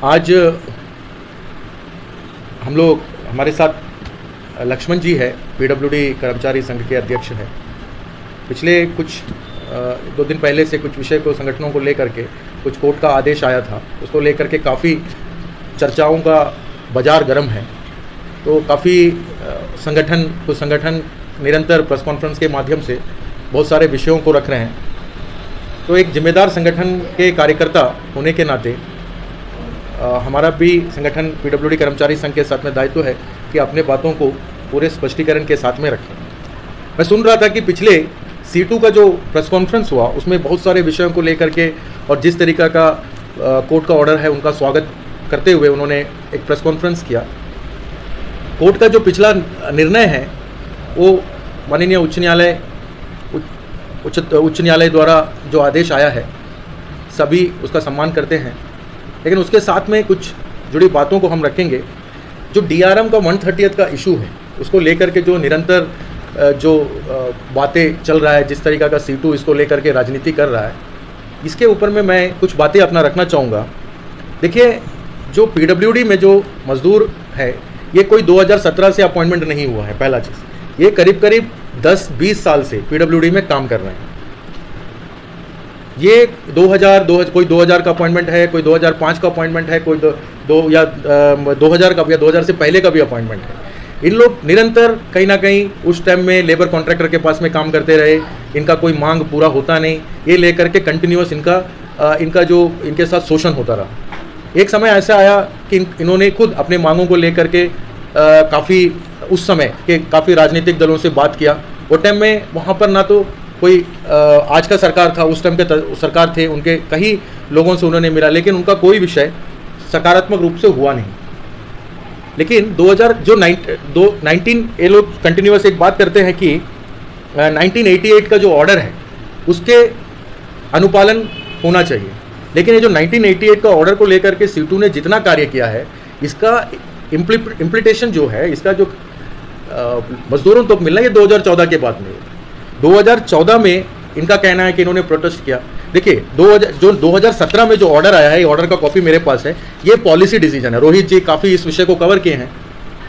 आज हम लोग, हमारे साथ लक्ष्मण जी है, पीडब्ल्यूडी कर्मचारी संघ के अध्यक्ष हैं। पिछले कुछ 2 दिन पहले से कुछ विषय को, संगठनों को लेकर के कुछ कोर्ट का आदेश आया था, उसको लेकर के काफ़ी चर्चाओं का बाजार गर्म है। तो काफ़ी कुछ संगठन निरंतर प्रेस कॉन्फ्रेंस के माध्यम से बहुत सारे विषयों को रख रहे हैं। तो एक जिम्मेदार संगठन के कार्यकर्ता होने के नाते हमारा भी संगठन पीडब्ल्यूडी कर्मचारी संघ के साथ में दायित्व है कि अपने बातों को पूरे स्पष्टीकरण के साथ में रखें। मैं सुन रहा था कि पिछले C2 का जो प्रेस कॉन्फ्रेंस हुआ उसमें बहुत सारे विषयों को लेकर के और जिस तरीका का कोर्ट का ऑर्डर है उनका स्वागत करते हुए उन्होंने एक प्रेस कॉन्फ्रेंस किया। कोर्ट का जो पिछला निर्णय है वो माननीय उच्च न्यायालय द्वारा जो आदेश आया है, सभी उसका सम्मान करते हैं, लेकिन उसके साथ में कुछ जुड़ी बातों को हम रखेंगे। जो DRM का 130th का इशू है उसको लेकर के जो निरंतर जो बातें चल रहा है, जिस तरीका का C2 इसको लेकर के राजनीति कर रहा है, इसके ऊपर में मैं कुछ बातें अपना रखना चाहूँगा। देखिए, जो पीडब्ल्यूडी में जो मजदूर है ये कोई 2017 से अपॉइंटमेंट नहीं हुआ है। पहला चीज़, ये करीब 10-20 साल से पीडब्ल्यूडी में काम कर रहे हैं। ये 2000 का अपॉइंटमेंट है, कोई 2005 का अपॉइंटमेंट है, कोई 2000 का या 2000 से पहले का भी अपॉइंटमेंट है। इन लोग निरंतर कहीं ना कहीं उस टाइम में लेबर कॉन्ट्रैक्टर के पास में काम करते रहे, इनका कोई मांग पूरा होता नहीं, ये लेकर के कंटिन्यूअस इनका जो इनके साथ शोषण होता रहा। एक समय ऐसा आया कि इन्होंने खुद अपने मांगों को लेकर के काफ़ी उस समय के काफ़ी राजनीतिक दलों से बात किया। वो टाइम में वहाँ पर ना तो कोई आज का सरकार था, उस टाइम के सरकार थे, उनके कई लोगों से उन्होंने मिला, लेकिन उनका कोई विषय सकारात्मक रूप से हुआ नहीं। लेकिन 19 ये लोग कंटिन्यूअस एक बात करते हैं कि 1988 का जो ऑर्डर है उसके अनुपालन होना चाहिए, लेकिन ये जो 1988 का ऑर्डर को लेकर के C2 ने जितना कार्य किया है, इसका इम्प्लीटेशन जो है, इसका जो मजदूरों तक मिलना, ये 2014 के बाद में। 2014 में इनका कहना है कि इन्होंने प्रोटेस्ट किया। देखिए, 2017 में जो ऑर्डर आया है, ये ऑर्डर का कॉपी मेरे पास है, ये पॉलिसी डिसीजन है। रोहित जी काफ़ी इस विषय को कवर किए हैं।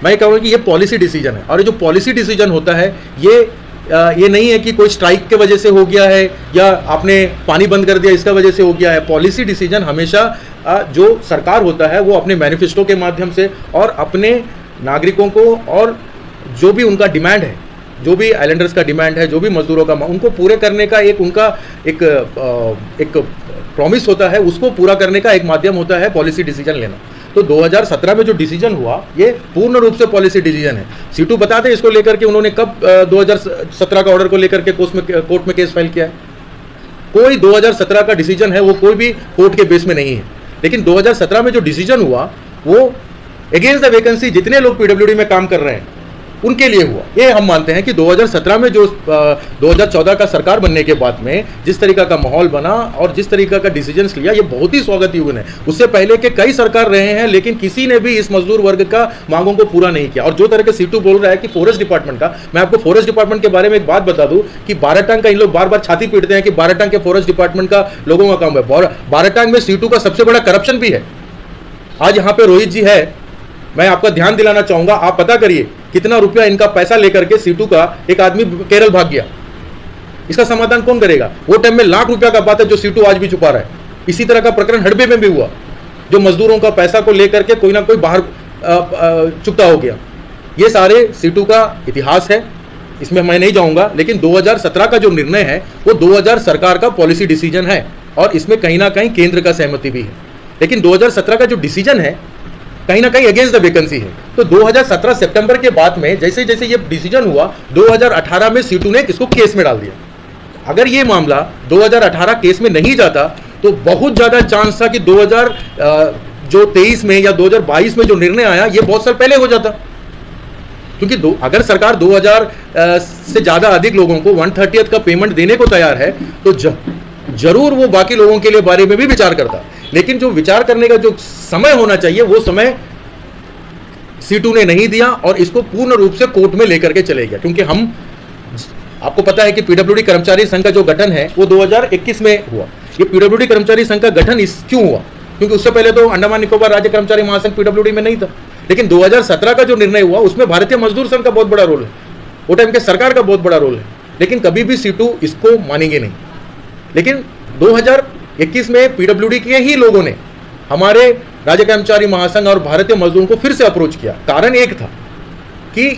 मैं कहूँगा कि ये पॉलिसी डिसीजन है, और ये जो पॉलिसी डिसीजन होता है ये नहीं है कि कोई स्ट्राइक के वजह से हो गया है या आपने पानी बंद कर दिया इसका वजह से हो गया है। पॉलिसी डिसीजन हमेशा जो सरकार होता है वो अपने मैनिफेस्टो के माध्यम से और अपने नागरिकों को और जो भी उनका डिमांड है, जो भी आइलैंडर्स का डिमांड है, जो भी मजदूरों का, उनको पूरे करने का एक प्रॉमिस होता है, उसको पूरा करने का एक माध्यम होता है पॉलिसी डिसीजन लेना। तो 2017 में जो डिसीजन हुआ ये पूर्ण रूप से पॉलिसी डिसीजन है। C2 बताते हैं इसको लेकर के उन्होंने कब 2017 का ऑर्डर को लेकर के कोर्ट में केस फाइल किया है। कोई 2017 का डिसीजन है वो कोई भी कोर्ट के बेस में नहीं है, लेकिन 2017 में जो डिसीजन हुआ वो अगेंस्ट द वैकेंसी जितने लोग पीडब्ल्यूडी में काम कर रहे हैं उनके लिए हुआ। ये हम मानते हैं कि 2017 में जो 2014 का सरकार बनने के बाद में जिस तरीका का माहौल बना और जिस तरीका का डिसीजंस लिया, ये बहुत ही स्वागत योग्य है। उससे पहले के कई सरकार रहे हैं, लेकिन किसी ने भी इस मजदूर वर्ग का मांगों को पूरा नहीं किया। और जो तरह के C2 बोल रहा है कि फॉरेस्ट डिपार्टमेंट का, मैं आपको फॉरेस्ट डिपार्टमेंट के बारे में एक बात बता दूं कि बाराटांग का इन लोग बार बार छाती पीटते हैं कि बाराटांग के फॉरेस्ट डिपार्टमेंट का लोगों का काम है। बाराटांग में C2 का सबसे बड़ा करप्शन भी है। आज यहाँ पे रोहित जी है, मैं आपका ध्यान दिलाना चाहूंगा, आप पता करिए कितना रुपया इनका पैसा लेकर के C2 का एक आदमी केरल भाग गया। इसका समाधान कौन करेगा? वो टाइम में लाख रुपया का बात है जो C2 आज भी छुपा रहा है। इसी तरह का प्रकरण हड़बे में भी हुआ, जो मजदूरों का पैसा को लेकर के कोई ना कोई बाहर चुकता हो गया। ये सारे C2 का इतिहास है, इसमें मैं नहीं जाऊंगा। लेकिन 2017 का जो निर्णय है वो 2000 सरकार का पॉलिसी डिसीजन है और इसमें कहीं ना कहीं केंद्र का सहमति भी है। लेकिन 2017 का जो डिसीजन है कहीं ना कहीं अगेंस्ट द वैकेंसी है। तो 2017 सितंबर के बाद में जैसे जैसे ये डिसीजन हुआ, 2018 में C2 ने इसको केस में डाल दिया। अगर ये मामला 2018 केस में नहीं जाता तो बहुत ज़्यादा चांस था कि 2023 में या 2022 में जो निर्णय आया ये बहुत साल पहले हो जाता, क्योंकि अगर सरकार 2000 से ज़्यादा अधिक लोगों को 130th का पेमेंट देने को तैयार है तो जरूर वो बाकी लोगों के लिए बारे में भी विचार करता। लेकिन जो विचार करने का जो समय होना चाहिए वो समय C2 ने नहीं दिया और इसको पूर्ण रूप से कोर्ट में लेकर के चले गया। क्योंकि आपको पता है कि पीडब्ल्यूडी कर्मचारी संघ का जो गठन है वो 2021 में हुआ। ये पीडब्ल्यूडी कर्मचारी संघ का गठन क्यों हुआ? क्योंकि उससे पहले तो अंडमान निकोबार राज्य कर्मचारी महासंघ पीडब्ल्यूडी में नहीं था। लेकिन 2017 का जो निर्णय हुआ उसमें भारतीय मजदूर संघ का बहुत बड़ा रोल है, वो टाइम के सरकार का बहुत बड़ा रोल है, लेकिन कभी भी सीटू इसको मानेंगे नहीं। लेकिन 2021 में पीडब्ल्यूडी के ही लोगों ने हमारे राज्य कर्मचारी महासंघ और भारतीय मजदूरों को फिर से अप्रोच किया। कारण एक था कि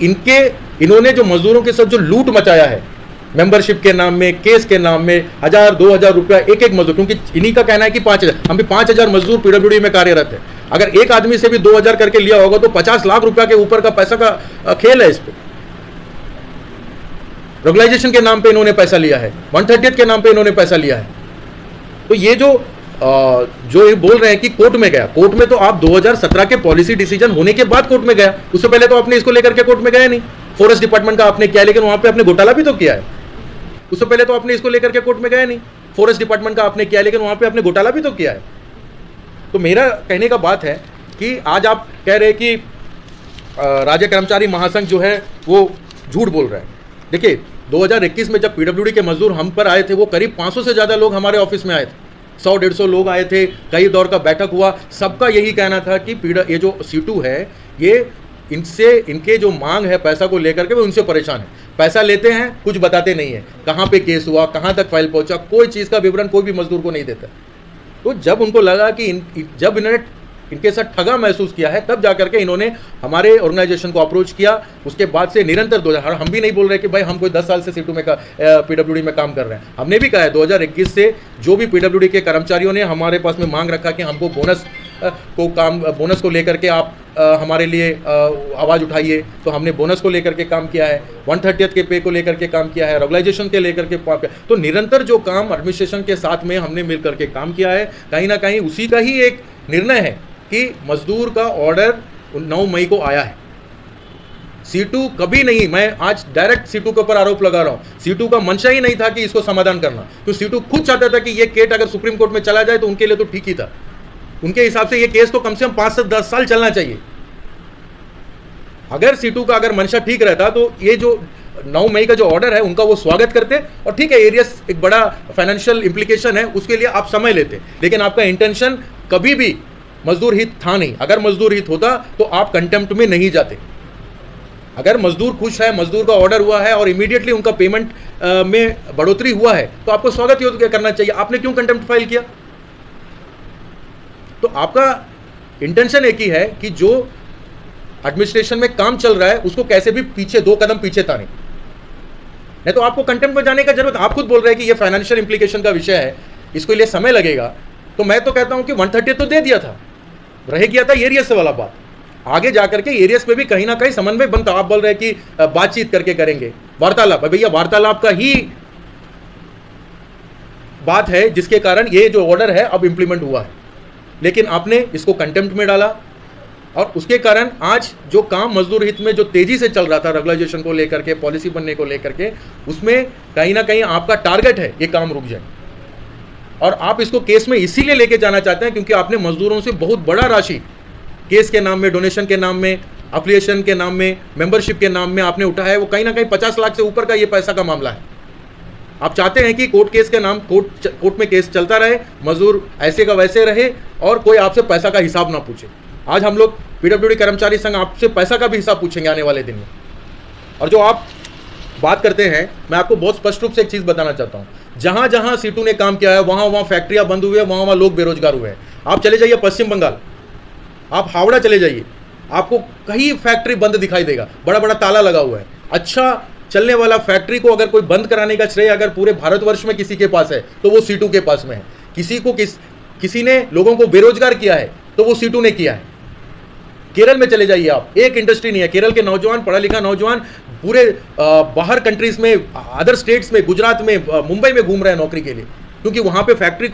इन्होंने जो मजदूरों के साथ जो लूट मचाया है, मेंबरशिप के नाम में, केस के नाम में 1000-2000 रुपया एक एक मजदूर, क्योंकि इन्हीं का कहना है कि 5000, हम भी 5000 मजदूर पीडब्ल्यूडी में कार्यरत है। अगर एक आदमी से भी 2000 करके लिया होगा तो 50 लाख रुपया के ऊपर का पैसा का खेल है। इस पे रेगुलाइजेशन के नाम पे इन्होंने पैसा लिया है, 130th के नाम पे इन्होंने पैसा लिया है। तो ये जो ये बोल रहे हैं कि कोर्ट में गया, कोर्ट में तो आप 2017 के पॉलिसी डिसीजन होने के बाद कोर्ट में गया, उससे पहले तो आपने इसको लेकर के कोर्ट में गया नहीं। फॉरेस्ट डिपार्टमेंट का आपने किया, लेकिन वहां पे आपने घोटाला भी तो किया है। उससे पहले तो आपने इसको लेकर के कोर्ट में गया नहीं। फॉरेस्ट डिपार्टमेंट का आपने किया, लेकिन वहां पे आपने घोटाला भी तो किया है। तो मेरा कहने का बात है कि आज आप कह रहे हैं कि राज्य कर्मचारी महासंघ जो है वो झूठ बोल रहा है। देखिए 2021 में जब पीडब्ल्यूडी के मजदूर हम पर आए थे, वो करीब 500 से ज़्यादा लोग हमारे ऑफिस में आए थे, 100-150 लोग आए थे, कई दौर का बैठक हुआ। सबका यही कहना था कि ये जो सीटू है, ये इनके जो मांग है पैसा को लेकर के वो उनसे परेशान है। पैसा लेते हैं, कुछ बताते नहीं है, कहाँ पे केस हुआ, कहाँ तक फाइल पहुंचा, कोई चीज़ का विवरण कोई भी मजदूर को नहीं देता। तो जब उनको लगा कि जब इन्होंने इनके साथ ठगा महसूस किया है, तब जाकर के इन्होंने हमारे ऑर्गेनाइजेशन को अप्रोच किया। उसके बाद से निरंतर 2000, हम भी नहीं बोल रहे कि भाई हम कोई 10 साल से सीटू में पीडब्ल्यूडी में काम कर रहे हैं। हमने भी कहा है 2021 से जो भी पीडब्ल्यूडी के कर्मचारियों ने हमारे पास में मांग रखा कि हमको बोनस को लेकर के आप हमारे लिए आवाज़ उठाइए, तो हमने बोनस को लेकर के काम किया है, 130th के पे को लेकर के काम किया है, रेगुलाइजेशन के लेकर के काम किया। तो निरंतर जो काम एडमिनिस्ट्रेशन के साथ में हमने मिल करके काम किया है, कहीं ना कहीं उसी का ही एक निर्णय है कि मजदूर का ऑर्डर 9 मई को आया है। सीटू कभी नहीं, मैं आज डायरेक्ट सीटू के ऊपर आरोप लगा रहा हूं, सीटू का मंशा ही नहीं था कि इसको समाधान करना। तो सीटू खुद चाहता था कि ये केस अगर सुप्रीम कोर्ट में चला जाए तो उनके लिए तो ठीक ही था। उनके हिसाब से ये केस तो कम से कम 5 से 10 साल चलना चाहिए। अगर सीटू का अगर मंशा ठीक रहता तो ये जो 9 मई का जो ऑर्डर है उनका वो स्वागत करते, और ठीक है एरियस एक बड़ा फाइनेंशियल इंप्लीकेशन है, उसके लिए आप समय लेते, लेकिन आपका इंटेंशन कभी भी मजदूर हित था नहीं। अगर मजदूर हित होता तो आप कंटेम्प्ट में नहीं जाते। अगर मजदूर खुश है, मजदूर का ऑर्डर हुआ है और इमीडिएटली उनका पेमेंट में बढ़ोतरी हुआ है, तो आपको स्वागत योग्य करना चाहिए। आपने क्यों कंटेम्प्ट फाइल किया? तो आपका इंटेंशन एक ही है कि जो एडमिनिस्ट्रेशन में काम चल रहा है उसको कैसे भी पीछे 2 कदम पीछे ताने, नहीं तो आपको कंटेम्प्ट में जाने का जरूरत। आप खुद बोल रहे हैं कि ये फाइनेंशियल इंप्लीकेशन का विषय है, इसके लिए समय लगेगा। तो मैं तो कहता हूं कि 130 तो दे दिया था, रह गया था एरियस वाला बात। आगे जाकर के एरियस पे भी कहीं ना कहीं समन्वय बनता। आप बोल रहे हैं कि बातचीत करके करेंगे, वार्तालाप, भैया वार्तालाप का ही बात है जिसके कारण ये जो ऑर्डर है अब इंप्लीमेंट हुआ है, लेकिन आपने इसको कंटेम्प्ट में डाला। और उसके कारण आज जो काम मजदूर हित में जो तेजी से चल रहा था रेगुलाइजेशन को लेकर के, पॉलिसी बनने को लेकर के, उसमें कहीं ना कहीं आपका टारगेट है ये काम रुक जाए। और आप इसको केस में इसीलिए लेके जाना चाहते हैं क्योंकि आपने मजदूरों से बहुत बड़ा राशि केस के नाम में, डोनेशन के नाम में, एफिलिएशन के नाम में, मेंबरशिप के नाम में आपने उठाया है। वो कहीं ना कहीं 50 लाख से ऊपर का ये पैसा का मामला है। आप चाहते हैं कि कोर्ट केस के नाम कोर्ट में केस चलता रहे, मजदूर ऐसे का वैसे रहे और कोई आपसे पैसा का हिसाब ना पूछे। आज हम लोग पीडब्ल्यूडी कर्मचारी संघ आपसे पैसा का भी हिसाब पूछेंगे आने वाले दिन में। और जो आप बात करते हैं, मैं आपको बहुत स्पष्ट रूप से एक चीज़ बताना चाहता हूँ, जहाँ जहाँ सीटू ने काम किया है वहाँ वहाँ फैक्ट्रियाँ बंद हुई है, वहाँ वहाँ लोग बेरोजगार हुए हैं। आप चले जाइए पश्चिम बंगाल, आप हावड़ा चले जाइए, आपको कहीं फैक्ट्री बंद दिखाई देगा, बड़ा बड़ा ताला लगा हुआ है। अच्छा चलने वाला फैक्ट्री को अगर कोई बंद कराने का श्रेय अगर पूरे भारतवर्ष में किसी के पास है तो वो सीटू के पास में है। किसी ने लोगों को बेरोजगार किया है तो वो सीटू ने किया है। केरल में चले जाइए आप, एक इंडस्ट्री नहीं है। केरल के नौजवान, पढ़ा लिखा नौजवान पूरे बाहर कंट्रीज में, अदर स्टेट्स में, गुजरात में, मुंबई में घूम रहे हैं नौकरी के लिए, क्योंकि वहां पे फैक्ट्री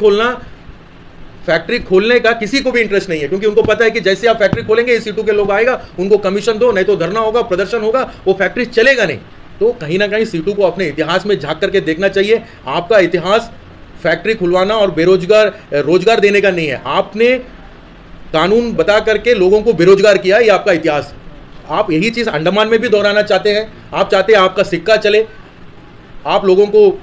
खोलने का किसी को भी इंटरेस्ट नहीं है, क्योंकि उनको पता है कि जैसे आप फैक्ट्री खोलेंगे इस सीटू के लोग आएगा, उनको कमीशन दो, नहीं तो धरना होगा, प्रदर्शन होगा, वो फैक्ट्री चलेगा नहीं। तो कहीं ना कहीं सीटू को अपने इतिहास में झांक करके देखना चाहिए। आपका इतिहास फैक्ट्री खुलवाना और रोजगार देने का नहीं है। आपने कानून बता करके लोगों को बेरोजगार किया, ये आपका इतिहास। आप यही चीज़ अंडमान में भी दोहराना चाहते हैं। आप चाहते हैं आपका सिक्का चले, आप लोगों को,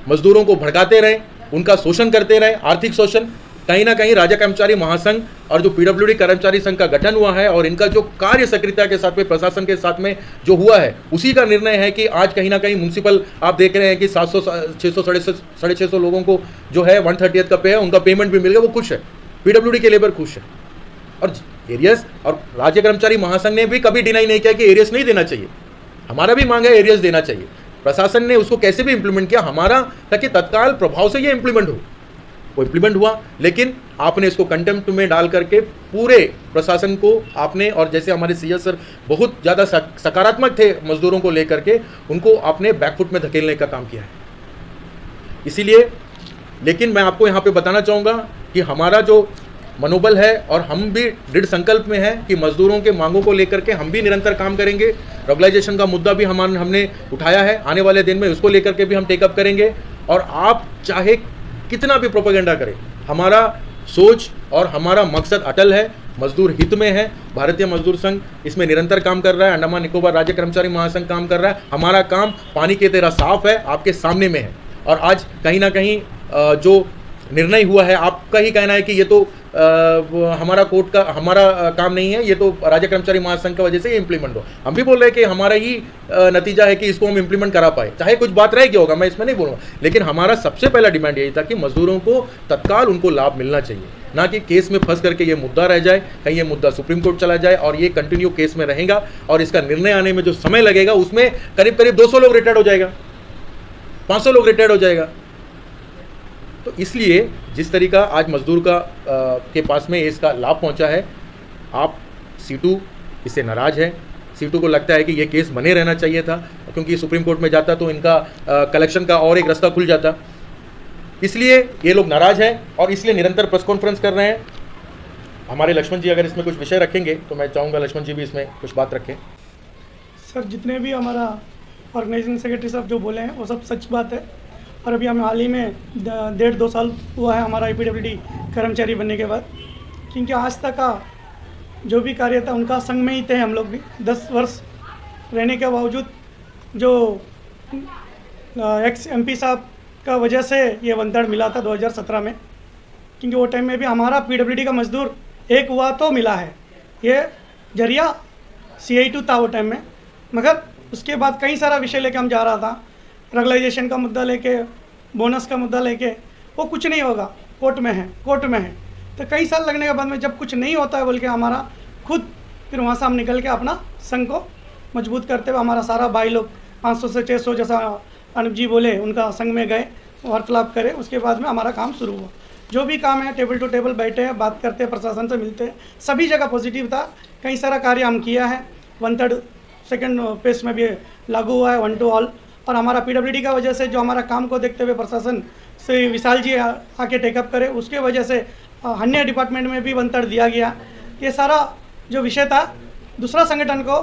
मजदूरों को भड़काते रहें, उनका शोषण करते रहें, आर्थिक शोषण। कहीं ना कहीं राज्य कर्मचारी महासंघ और जो पीडब्ल्यूडी कर्मचारी संघ का गठन हुआ है और इनका जो कार्य सक्रियता के साथ में प्रशासन के साथ में जो हुआ है उसी का निर्णय है कि आज कहीं ना कहीं म्युनिसिपल आप देख रहे हैं कि 700 600 650 लोगों को जो है 130th का पे है, उनका पेमेंट भी मिल गया, वो खुश है, पीडब्ल्यूडी के लेबर खुश है। और एरियस और राज्य कर्मचारी महासंघ ने भी कभी डिनाई नहीं किया कि एरियस नहीं देना चाहिए, हमारा भी मांग है एरियस देना चाहिए। प्रशासन ने उसको कैसे भी इंप्लीमेंट किया, हमारा ताकि तत्काल प्रभाव से ये इंप्लीमेंट हो, वो इंप्लीमेंट हुआ, लेकिन आपने इसको कंटेम्प्ट में डाल करके पूरे प्रशासन को आपने, और जैसे हमारे सीएस सर बहुत ज़्यादा सकारात्मक थे मजदूरों को लेकर के, उनको आपने बैकफुट में धकेलने का काम किया है। इसीलिए लेकिन मैं आपको यहाँ पे बताना चाहूँगा कि हमारा जो मनोबल है और हम भी दृढ़ संकल्प में है कि मजदूरों के मांगों को लेकर के हम भी निरंतर काम करेंगे। रेगुलाइजेशन का मुद्दा भी हमने उठाया है, आने वाले दिन में उसको लेकर के भी हम टेकअप करेंगे। और आप चाहे कितना भी प्रोपेगेंडा करें, हमारा सोच और हमारा मकसद अटल है, मजदूर हित में है। भारतीय मजदूर संघ इसमें निरंतर काम कर रहा है, अंडमान निकोबार राज्य कर्मचारी महासंघ काम कर रहा है। हमारा काम पानी की तरह साफ है, आपके सामने में है। और आज कहीं ना कहीं जो निर्णय हुआ है, आपका ही कहना है कि ये तो हमारा कोर्ट का हमारा काम नहीं है, ये तो राज्य कर्मचारी महासंघ की वजह से ये इंप्लीमेंट हो। हम भी बोल रहे हैं कि हमारा ही नतीजा है कि इसको हम इंप्लीमेंट करा पाए, चाहे कुछ बात रह गया होगा, मैं इसमें नहीं बोलूँगा, लेकिन हमारा सबसे पहला डिमांड यही था कि मजदूरों को तत्काल उनको लाभ मिलना चाहिए, ना कि केस में फंस करके ये मुद्दा रह जाए, कहीं ये मुद्दा सुप्रीम कोर्ट चला जाए और ये कंटिन्यू केस में रहेगा और इसका निर्णय आने में जो समय लगेगा उसमें करीब करीब 200 लोग रिटायर्ड हो जाएगा, 500 लोग रिटायर्ड हो जाएगा। तो इसलिए जिस तरीका आज मजदूर का के पास में इसका लाभ पहुंचा है, आप सीटू इससे नाराज़ है। सीटू को लगता है कि ये केस बने रहना चाहिए था, क्योंकि सुप्रीम कोर्ट में जाता तो इनका कलेक्शन का और एक रास्ता खुल जाता। इसलिए ये लोग नाराज़ हैं और इसलिए निरंतर प्रेस कॉन्फ्रेंस कर रहे हैं। हमारे लक्ष्मण जी अगर इसमें कुछ विषय रखेंगे तो मैं चाहूँगा लक्ष्मण जी भी इसमें कुछ बात रखें। सर, जितने भी हमारा ऑर्गेनाइजिंग सेक्रेटरी साहब जो बोले हैं वो सब सच बात है। और अभी हमें हाल ही में 1.5-2 साल हुआ है हमारा IPWD कर्मचारी बनने के बाद, क्योंकि आज तक का जो भी कार्य था उनका संघ में ही थे हम लोग भी। 10 वर्ष रहने के बावजूद जो एक्स MP साहब का वजह से ये वंतड़ मिला था 2017 में, क्योंकि वो टाइम में भी हमारा PWD का मजदूर एक हुआ तो मिला है, ये जरिया CI2 था वो टाइम में। मगर उसके बाद कई सारा विषय लेके हम जा रहा था, रेगुलाइजेशन का मुद्दा लेके, बोनस का मुद्दा लेके, वो कुछ नहीं होगा, कोर्ट में है। तो कई साल लगने के बाद में जब कुछ नहीं होता है बोल के हमारा खुद फिर वहाँ से हम निकल के अपना संघ को मजबूत करते हुए हमारा सारा भाई लोग 500 से 600 जैसा अनुप जी बोले उनका संघ में गए, वार्तालाप करे। उसके बाद में हमारा काम शुरू हुआ। जो भी काम है टेबल टू टेबल बैठे हैं, बात करते हैं, प्रशासन से मिलते हैं, सभी जगह पॉजिटिव था। कई सारा कार्य हम किया है, 1/3 सेकेंड फेज में भी लागू हुआ है 1 to all। और हमारा PWD का वजह से जो हमारा काम को देखते हुए प्रशासन से विशाल जी आके टेकअप करे, उसके वजह से अन्य डिपार्टमेंट में भी 1/3 दिया गया। ये सारा जो विषय था दूसरा संगठन को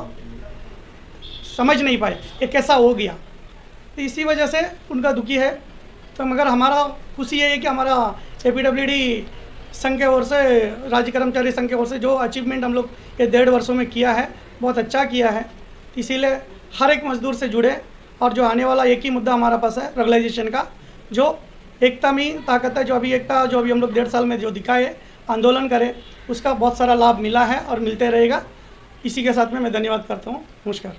समझ नहीं पाए ये कैसा हो गया, तो इसी वजह से उनका दुखी है। तो मगर हमारा खुशी ये है कि हमारा APWD संघ के ओर से, राज्य कर्मचारी संघ के ओर से जो अचीवमेंट हम लोग ये 1.5 वर्षों में किया है बहुत अच्छा किया है। इसीलिए हर एक मजदूर से जुड़े और जो आने वाला एक ही मुद्दा हमारा पास है रेगुलाइजेशन का, जो एकता में ताकत है, जो अभी एकता जो अभी हम लोग 1.5 साल में जो दिखाए आंदोलन करें, उसका बहुत सारा लाभ मिला है और मिलते रहेगा। इसी के साथ में मैं धन्यवाद करता हूँ। नमस्कार।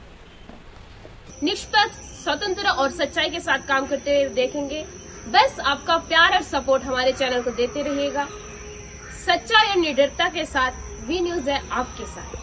निष्पक्ष, स्वतंत्र और सच्चाई के साथ काम करते हुए देखेंगे। बस आपका प्यार और सपोर्ट हमारे चैनल को देते रहिएगा। सच्चाई और निडरता के साथ वी न्यूज़ है आपके साथ।